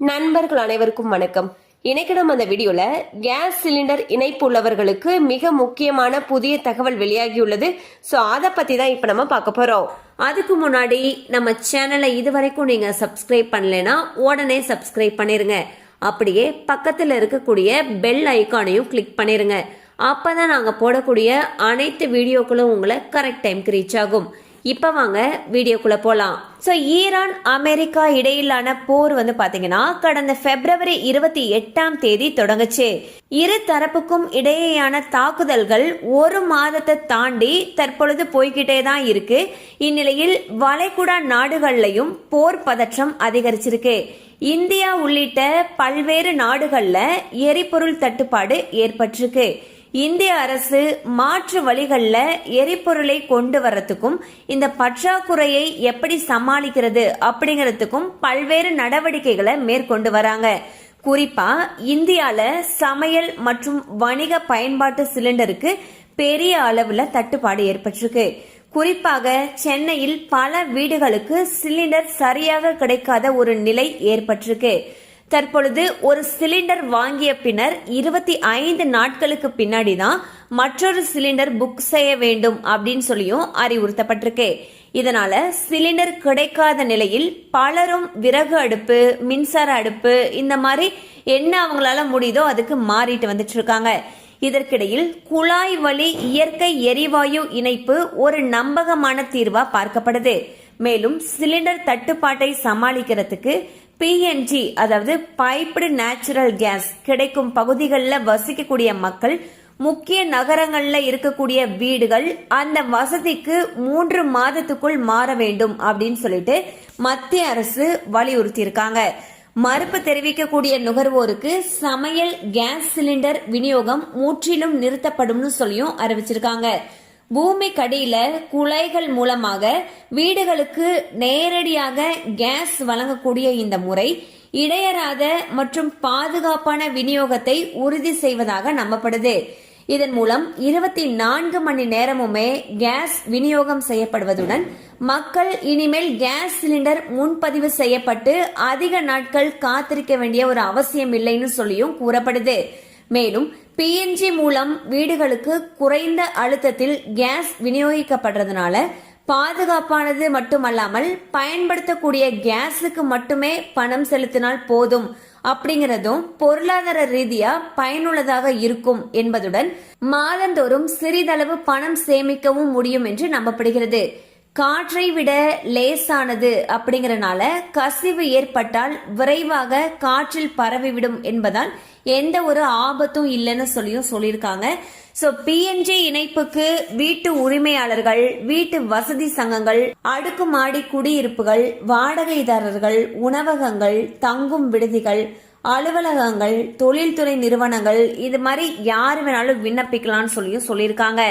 நண்பர்கள் அனைவருக்கும் வணக்கம். இன்னைக்கு நம்ம அந்த வீடியோல கேஸ் சிலிண்டர் இணைப்பு உள்ளவர்களுக்கு மிக முக்கியமான புதிய தகவல் வெளியாகியுள்ளது. ஸோ அதை பத்தி தான் இப்ப நம்ம பார்க்க போறோம். அதுக்கு முன்னாடி நம்ம சேனலை இதுவரைக்கும் நீங்க சப்ஸ்கிரைப் பண்ணலைன்னா உடனே சப்ஸ்கிரைப் பண்ணிருங்க. அப்படியே பக்கத்துல இருக்கக்கூடிய பெல் ஐக்கானையும் கிளிக் பண்ணிருங்க. அப்பதான் நாங்க போடக்கூடிய அனைத்து வீடியோக்களும் உங்களை கரெக்ட் டைம்க்கு ரீச் ஆகும். இப்ப வாங்க வீடியோக்குள்ள போலாம். சோ ஈரான் அமெரிக்கா இடையிலான போர் பாத்தீங்கன்னா கடந்த பிப்ரவரி 28 தொடங்குச்சு. இரு தரப்புக்கும் இடையேயான தாக்குதல்கள் ஒரு மாதத்தை தாண்டி தற்பொழுது போய்கிட்டே தான் இருக்கு. இந்நிலையில் வளைகுடா நாடுகள்லயும் போர் பதற்றம் அதிகரிச்சிருக்கு. இந்தியா உள்ளிட்ட பல்வேறு நாடுகள்ல எரிபொருள் தட்டுப்பாடு ஏற்பட்டிருக்கு. இந்திய அரசு மாற்று வழிகள்ல எரிபொருளை கொண்டு வரத்துக்கும் இந்த பற்றாக்குறையை எப்படி சமாளிக்கிறது அப்படிங்கறதுக்கும் பல்வேறு நடவடிக்கைகளை மேற்கொண்டு வராங்க. குறிப்பா இந்தியால சமையல் மற்றும் வணிக பயன்பாட்டு சிலிண்டருக்கு பெரிய அளவுல தட்டுப்பாடு ஏற்பட்டிருக்கு. குறிப்பாக சென்னையில் பல வீடுகளுக்கு சிலிண்டர் சரியாக கிடைக்காத ஒரு நிலை ஏற்பட்டிருக்கு. தற்பொழுது ஒரு சிலிண்டர் வாங்கிய பின்னர் 25 நாட்களுக்கு பின்னாடி தான் மற்றொரு சிலிண்டர் புக் செய்ய வேண்டும் அப்படின்னு சொல்லியும் அறிவுறுத்தப்பட்டிருக்கு. இதனால சிலிண்டர் கிடைக்காத நிலையில் பலரும் விறகு அடுப்பு, மின்சார அடுப்பு இந்த மாதிரி என்ன அவங்களால முடியுதோ அதுக்கு மாறிட்டு வந்துட்டு இருக்காங்க. இதற்கிடையில் குழாய் வழி இயற்கை எரிவாயு இணைப்பு ஒரு நம்பகமான தீர்வா பார்க்கப்படுது. மேலும் சிலிண்டர் தட்டுப்பாட்டை சமாளிக்கிறதுக்கு பிஎன்ஜி அதாவது பைப்டு நேச்சுரல் கேஸ் கிடைக்கும் பகுதிகளில் வசிக்கக்கூடிய மக்கள், முக்கிய நகரங்கள்ல இருக்கக்கூடிய வீடுகள் அந்த வசதிக்கு 3 மாதத்துக்குள் மாற வேண்டும் அப்படின்னு சொல்லிட்டு மத்திய அரசு வலியுறுத்தி இருக்காங்க. மறுப்பு தெரிவிக்கக்கூடிய நுகர்வோருக்கு சமையல் கேஸ் சிலிண்டர் விநியோகம் முற்றிலும் நிறுத்தப்படும் சொல்லியும் அறிவிச்சிருக்காங்க. பூமிக்கடியில குழாய்கள் மூலமாக வீடுகளுக்கு நேரடியாக கேஸ் வழங்கக்கூடிய இந்த முறை இடையறாத மற்றும் பாதுகாப்பான விநியோகத்தை உறுதி செய்வதாக நம்பப்படுது. இதன் மூலம் 24 மணி நேரமுமே கேஸ் விநியோகம் செய்யப்படுவதுடன் மக்கள் இனிமேல் கேஸ் சிலிண்டர் முன்பதிவு செய்யப்பட்டு அதிக நாட்கள் காத்திருக்க வேண்டிய ஒரு அவசியம் இல்லைன்னு சொல்லியும் கூறப்படுது. மேலும் பிஎன்ஜி மூலம் வீடுகளுக்கு குறைந்த அழுத்தத்தில் கேஸ் விநியோகிக்கப்படுறதுனால பாதுகாப்பானது மட்டுமல்லாமல் பயன்படுத்தக்கூடிய கேஸுக்கு மட்டுமே பணம் செலுத்தினால் போதும் அப்படிங்கறதும் பொருளாதார ரீதியா பயனுள்ளதாக இருக்கும் என்பதுடன் மாதந்தோறும் சிறிதளவு பணம் சேமிக்கவும் முடியும் என்று நம்பப்படுகிறது. காற்றை விட லேசானது அப்படிங்கறனால கசிவு ஏற்பட்டால் விரைவாக காற்றில் பரவிவிடும் என்பதால் எந்த ஒரு ஆபத்தும் இல்லைன்னு சொல்லியிருக்காங்க. சோ பிஎன்ஜி இணைப்புக்கு வீட்டு உரிமையாளர்கள், வீட்டு வசதி சங்கங்கள், அடுக்குமாடி குடியிருப்புகள், வாடகைதாரர்கள், உணவகங்கள், தங்கும் விடுதிகள், அலுவலகங்கள், தொழில்துறை நிறுவனங்கள் இது மாதிரி யாரு வேணாலும் விண்ணப்பிக்கலாம்னு சொல்லியிருக்காங்க.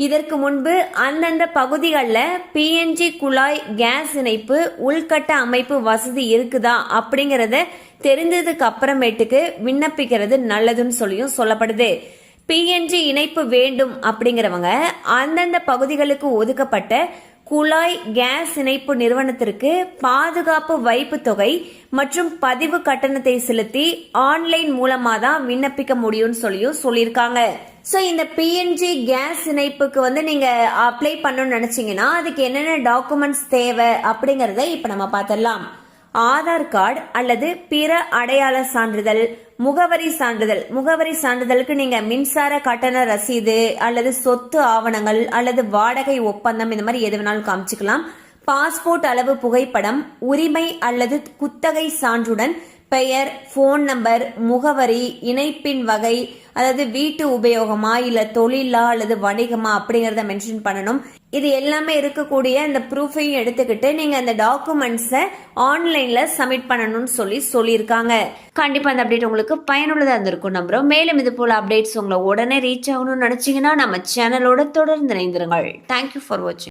இதற்கு முன்பு அந்தந்த பகுதிகளில் பிஎன்ஜி குழாய் கேஸ் இணைப்பு உள்கட்ட அமைப்பு வசதி இருக்குதா அப்படிங்கறத தெரிந்ததுக்கு அப்புறமேட்டுக்கு விண்ணப்பிக்கிறது நல்லதுன்னு சொல்லியும் சொல்லப்படுது. பிஎன்ஜி இணைப்பு வேண்டும் அப்படிங்கிறவங்க அந்தந்த பகுதிகளுக்கு ஒதுக்கப்பட்ட குழாய் கேஸ் இணைப்பு நிறுவனத்திற்கு பாதுகாப்பு வைப்பு தொகை மற்றும் பதிவு கட்டணத்தை செலுத்தி ஆன்லைன் மூலமா தான் விண்ணப்பிக்க முடியும்னு சொல்லியிருக்காங்க. சோ இந்த பிஎன்ஜி கேஸ் இணைப்புக்கு நீங்க அப்ளை பண்ணணும்னு நினைச்சீங்கன்னா அதுக்கு என்னென்ன டாக்குமெண்ட்ஸ் தேவை அப்படிங்கறத இப்ப நம்ம பார்த்திடலாம். ஆதார் கார்டு அல்லது பிற அடையாள சான்றிதழ், முகவரி சான்றிதழுக்கு நீங்க மின்சார கட்டண ரசீது அல்லது சொத்து ஆவணங்கள் அல்லது வாடகை ஒப்பந்தம் இந்த மாதிரி எது வேணாலும் காமிச்சுக்கலாம். பாஸ்போர்ட் அளவு புகைப்படம், உரிமை அல்லது குத்தகை சான்றுடன் பெயர், போன் நம்பர், முகவரி, இணைப்பின் வகை அதாவது வீட்டு உபயோகமா இல்ல தொழிலா அல்லது வணிகமா அப்படிங்கறத மென்ஷன் பண்ணணும். இது எல்லாமே இருக்கக்கூடிய இந்த ப்ரூஃபையும் எடுத்துக்கிட்டு நீங்க அந்த டாக்குமெண்ட்ஸை ஆன்லைன்ல சப்மிட் பண்ணணும்னு சொல்லியிருக்காங்க. கண்டிப்பா அந்த அப்டேட் உங்களுக்கு பயனுள்ளதா இருந்திருக்கும் நம்புறோம். மேலும் இது போல அப்டேட்ஸ் உங்களை உடனே ரீச் ஆகணும்னு நினைச்சீங்கன்னா நம்ம சேனலோட தொடர்ந்து இணைந்திருங்கள். தேங்க்யூ ஃபார் வாட்சிங்.